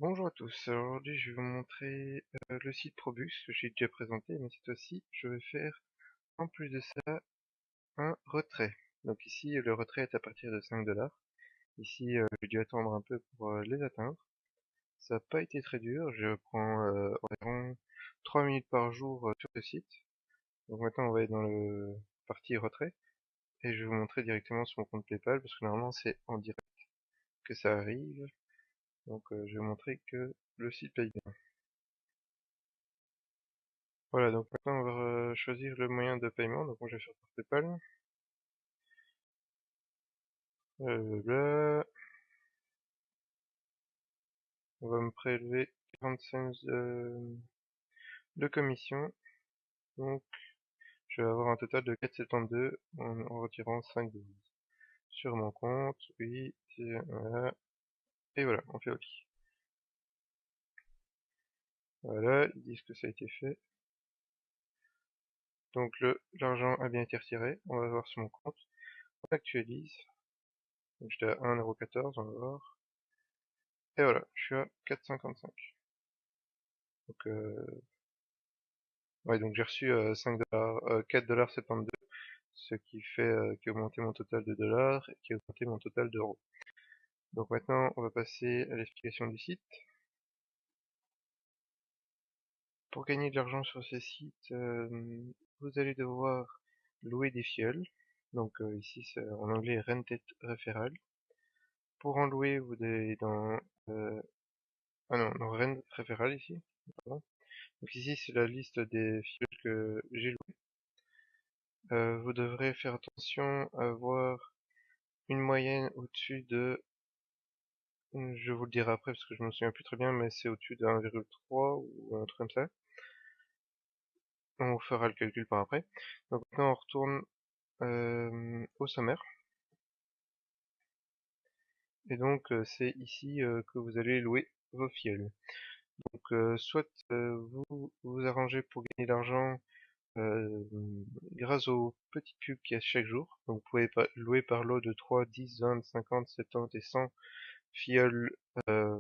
Bonjour à tous, alors aujourd'hui je vais vous montrer le site Probux que j'ai déjà présenté, mais cette fois-ci je vais faire en plus de ça un retrait. Donc ici le retrait est à partir de 5$. Ici j'ai dû attendre un peu pour les atteindre. Ça n'a pas été très dur, je prends environ 3 minutes par jour sur le site. Donc maintenant on va être dans le partie retrait et je vais vous montrer directement sur mon compte PayPal parce que normalement c'est en direct que ça arrive. Donc je vais vous montrer que le site paye bien. Voilà, donc maintenant on va choisir le moyen de paiement. Donc moi je vais faire par PayPal. Là, on va me prélever 40 cents de commission. Donc je vais avoir un total de 4,72 en retirant 5,12 sur mon compte. Oui, voilà. Et voilà, on fait OK. Voilà, ils disent que ça a été fait. Donc l'argent a bien été retiré. On va voir sur mon compte. On actualise. Donc j'étais à 1,14 €, on va voir. Et voilà, je suis à 4,55. Donc ouais, donc j'ai reçu 5$, 4,72$, ce qui fait qui a augmenté mon total de dollars et qui a augmenté mon total d'euros. Donc maintenant, on va passer à l'explication du site. Pour gagner de l'argent sur ce site, vous allez devoir louer des fioles. Donc ici, c'est en anglais Rented Referral. Pour en louer, vous allez dans ah non, dans Rent Referral ici. Pardon. Donc ici, c'est la liste des fioles que j'ai louées. Vous devrez faire attention à avoir une moyenne au-dessus de, je vous le dirai après parce que je me souviens plus très bien, mais c'est au-dessus de 1,3 ou un truc comme ça. On fera le calcul par après. Donc maintenant on retourne au sommaire. Et donc c'est ici que vous allez louer vos fioles. Donc soit vous vous arrangez pour gagner de l'argent euh, grâce aux petites pubs qu'il y a chaque jour. Donc vous pouvez louer par lot de 3, 10, 20, 50, 70 et 100 fioles euh,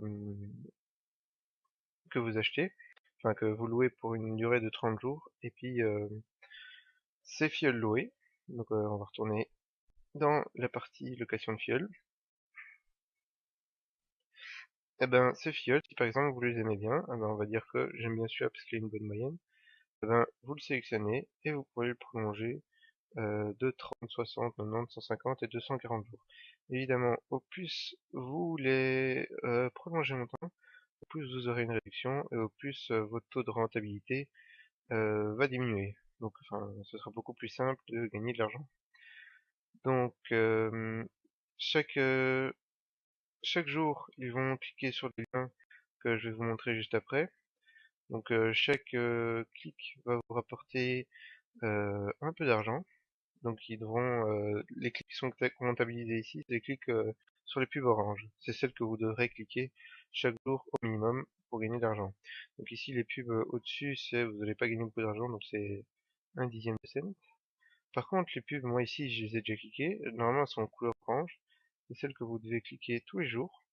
que vous achetez, enfin que vous louez pour une durée de 30 jours, et puis ces fioles louées, donc on va retourner dans la partie location de fioles, et ben ces fioles, si par exemple vous les aimez bien, eh ben, on va dire que j'aime bien celui-là parce qu'il a une bonne moyenne, eh ben, vous le sélectionnez et vous pouvez le prolonger de 30, 60, 90, 150 et 240 jours. Évidemment, au plus vous les prolongez longtemps, au plus vous aurez une réduction et au plus votre taux de rentabilité va diminuer. Donc, enfin, ce sera beaucoup plus simple de gagner de l'argent. Donc, chaque, euh, chaque jour, ils vont cliquer sur des liens que je vais vous montrer juste après. Donc, chaque clic va vous rapporter un peu d'argent. Donc, ils devront, les clics qui sont comptabilisés ici, c'est les clics sur les pubs orange. C'est celles que vous devrez cliquer chaque jour au minimum pour gagner de l'argent. Donc ici, les pubs au-dessus, vous n'allez pas gagner beaucoup d'argent, donc c'est un dixième de cent. Par contre, les pubs, moi ici, je les ai déjà cliquées. Normalement, elles sont en couleur orange. C'est celles que vous devez cliquer tous les jours.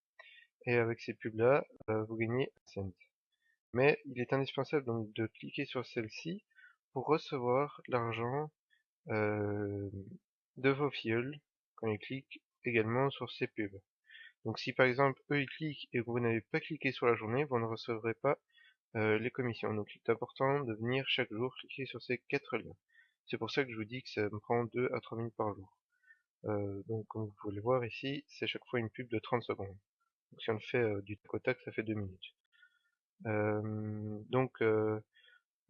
Et avec ces pubs-là, vous gagnez un cent. Mais il est indispensable donc de cliquer sur celle-ci pour recevoir l'argent euh, de vos filleuls quand ils cliquent également sur ces pubs. Donc si par exemple eux ils cliquent et que vous n'avez pas cliqué sur la journée, vous ne recevrez pas les commissions. Donc il est important de venir chaque jour cliquer sur ces 4 liens. C'est pour ça que je vous dis que ça me prend 2 à 3 minutes par jour. Donc comme vous pouvez le voir ici, c'est chaque fois une pub de 30 secondes. Donc si on le fait du tac au tac, ça fait 2 minutes. Donc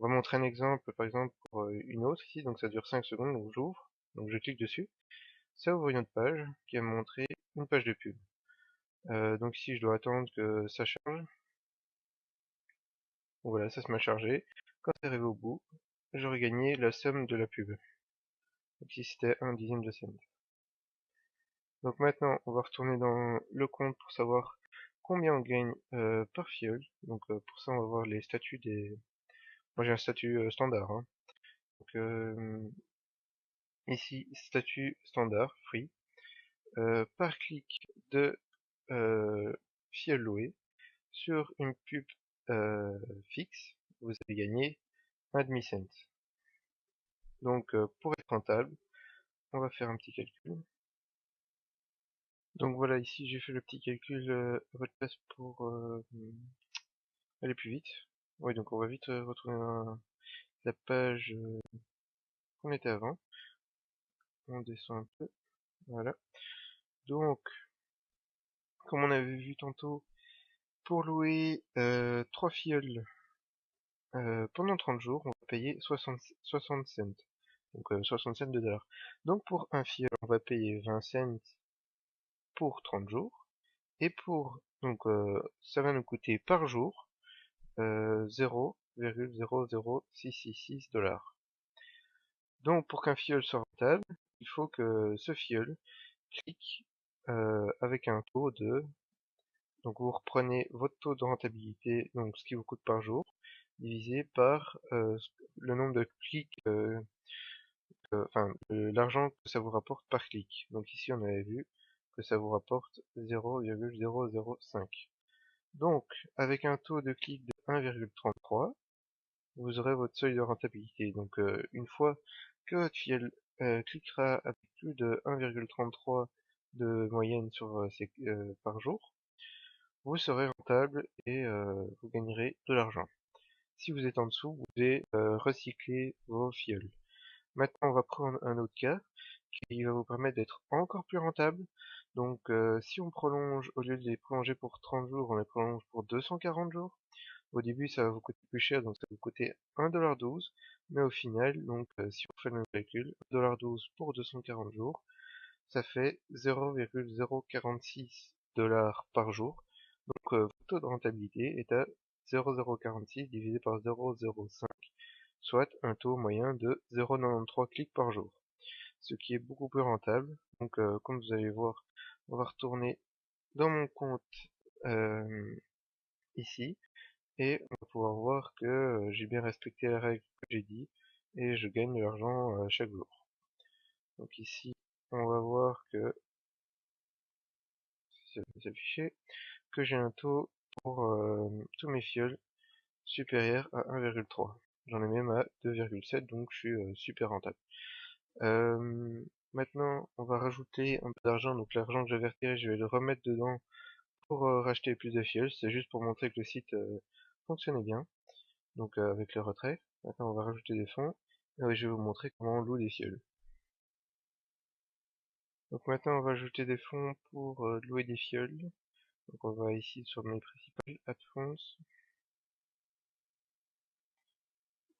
on va montrer un exemple, par exemple pour une autre ici, donc ça dure 5 secondes, donc j'ouvre, donc je clique dessus. Ça ouvre une autre page qui va me montrer une page de pub. Donc ici je dois attendre que ça charge. Voilà, ça se m'a chargé. Quand c'est arrivé au bout, j'aurais gagné la somme de la pub. Donc ici c'était un dixième de cent. Donc maintenant, on va retourner dans le compte pour savoir combien on gagne par fiole. Donc pour ça, on va voir les statuts des... Moi j'ai un statut standard. Hein. Donc ici, statut standard, free. Par clic de fiole louée, sur une pub fixe, vous allez gagner un demi-cent. Donc pour être rentable, on va faire un petit calcul. Donc voilà, ici j'ai fait le petit calcul à votre place pour aller plus vite. Oui, donc on va vite retourner dans la page qu'on était avant. On descend un peu, voilà. Donc, comme on avait vu tantôt, pour louer 3 fioles pendant 30 jours, on va payer 60 cents. Donc 60 cents de dollars. Donc pour un fiole, on va payer 20 cents pour 30 jours. Et pour, donc ça va nous coûter par jour 0,00666 dollars. Donc pour qu'un fiole soit rentable, il faut que ce fiole clique avec un taux de... Donc vous reprenez votre taux de rentabilité, donc ce qui vous coûte par jour, divisé par le nombre de clics, enfin l'argent que ça vous rapporte par clic. Donc ici on avait vu que ça vous rapporte 0,005. Donc avec un taux de clic de 1,33, vous aurez votre seuil de rentabilité. Donc une fois que votre fiole cliquera avec plus de 1,33 de moyenne sur par jour, vous serez rentable et vous gagnerez de l'argent. Si vous êtes en dessous, vous devez recycler vos fioles. Maintenant, on va prendre un autre cas qui va vous permettre d'être encore plus rentable. Donc, si on prolonge, au lieu de les prolonger pour 30 jours, on les prolonge pour 240 jours. Au début, ça va vous coûter plus cher, donc ça va vous coûter 1,12 $. Mais au final, donc, si on fait le même calcul, 1,12 $ pour 240 jours, ça fait 0,046 $ par jour. Donc votre taux de rentabilité est à 0,046 divisé par 0,05, soit un taux moyen de 0,93 clics par jour, ce qui est beaucoup plus rentable. Donc comme vous allez voir, on va retourner dans mon compte ici, et on va pouvoir voir que j'ai bien respecté la règle que j'ai dit, et je gagne de l'argent chaque jour. Donc ici, on va voir que, si ça va s'afficher, que j'ai un taux pour tous mes fioles supérieur à 1,3. J'en ai même à 2,7, donc je suis super rentable. Maintenant, on va rajouter un peu d'argent. Donc l'argent que j'avais retiré, je vais le remettre dedans pour racheter plus de fioles. C'est juste pour montrer que le site fonctionnait bien. Donc avec le retrait. Maintenant, on va rajouter des fonds. Et je vais vous montrer comment on loue des fioles. Donc maintenant, on va ajouter des fonds pour louer des fioles. Donc on va ici sur le menu principal, Add Fonds.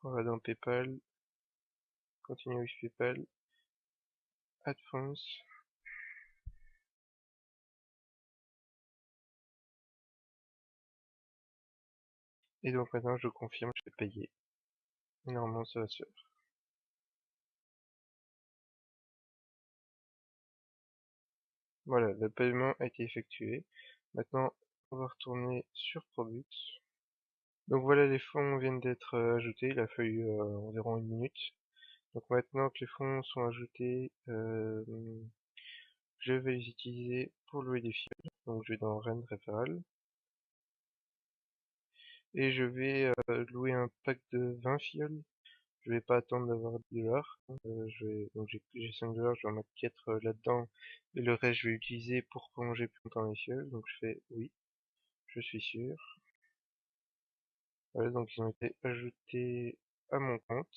On va dans PayPal, Continue with PayPal, Add Fonds. Et donc maintenant je confirme, je vais payer. Et normalement ça va se faire. Voilà, le paiement a été effectué. Maintenant on va retourner sur Probux. Donc voilà, les fonds viennent d'être ajoutés, il a fallu environ 1 minute. Donc maintenant que les fonds sont ajoutés, je vais les utiliser pour louer des fioles. Donc je vais dans Rent Referral. Et je vais louer un pack de 20 fioles. Je vais pas attendre d'avoir 10 dollars. Donc j'ai 5 dollars, je vais en mettre 4 là-dedans. Et le reste, je vais utiliser pour prolonger plus longtemps les fioles. Donc je fais oui, je suis sûr. Voilà, donc ils ont été ajoutés à mon compte.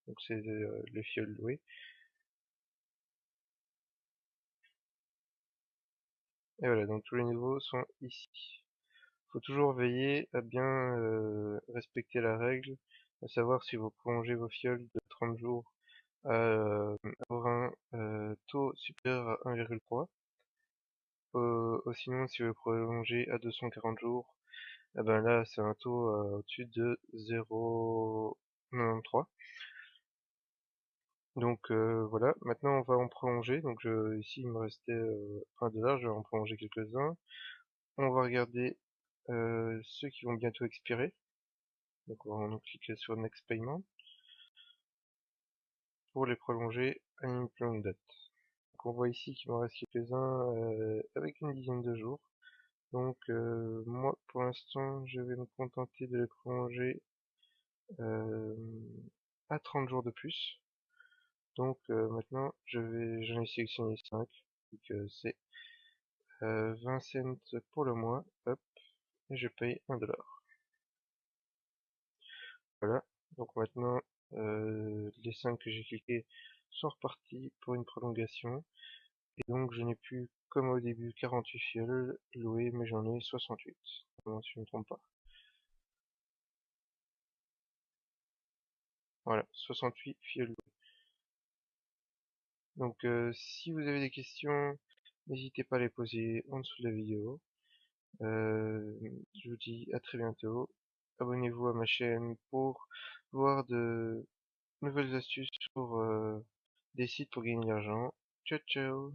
Donc c'est les fioles louées. Et voilà, donc tous les niveaux sont ici. Faut toujours veiller à bien respecter la règle, à savoir si vous prolongez vos fioles de 30 jours à avoir un taux supérieur à 1,3. Sinon, si vous prolongez à 240 jours, eh ben là, c'est un taux au-dessus de 0,93. Donc voilà, maintenant on va en prolonger. Donc ici, il me restait 1 dollar, je vais en prolonger quelques-uns. On va regarder ceux qui vont bientôt expirer. Donc on va cliquer sur Next Payment pour les prolonger à une plus longue date. Donc on voit ici qu'il m'en reste quelques-uns avec une dizaine de jours. Donc moi pour l'instant je vais me contenter de les prolonger euh, à 30 jours de plus. Donc maintenant j'en ai sélectionné 5, donc c'est 20 cents pour le mois, hop, et je paye 1 $. Voilà, donc maintenant les 5 que j'ai cliqués sont repartis pour une prolongation, et donc je n'ai plus, comme au début, 48 fioles louées, mais j'en ai 68, si je ne me trompe pas. Voilà, 68 fioles louées. Donc si vous avez des questions, n'hésitez pas à les poser en dessous de la vidéo. Je vous dis à très bientôt. Abonnez-vous à ma chaîne pour voir de nouvelles astuces sur des sites pour gagner de l'argent. Ciao ciao!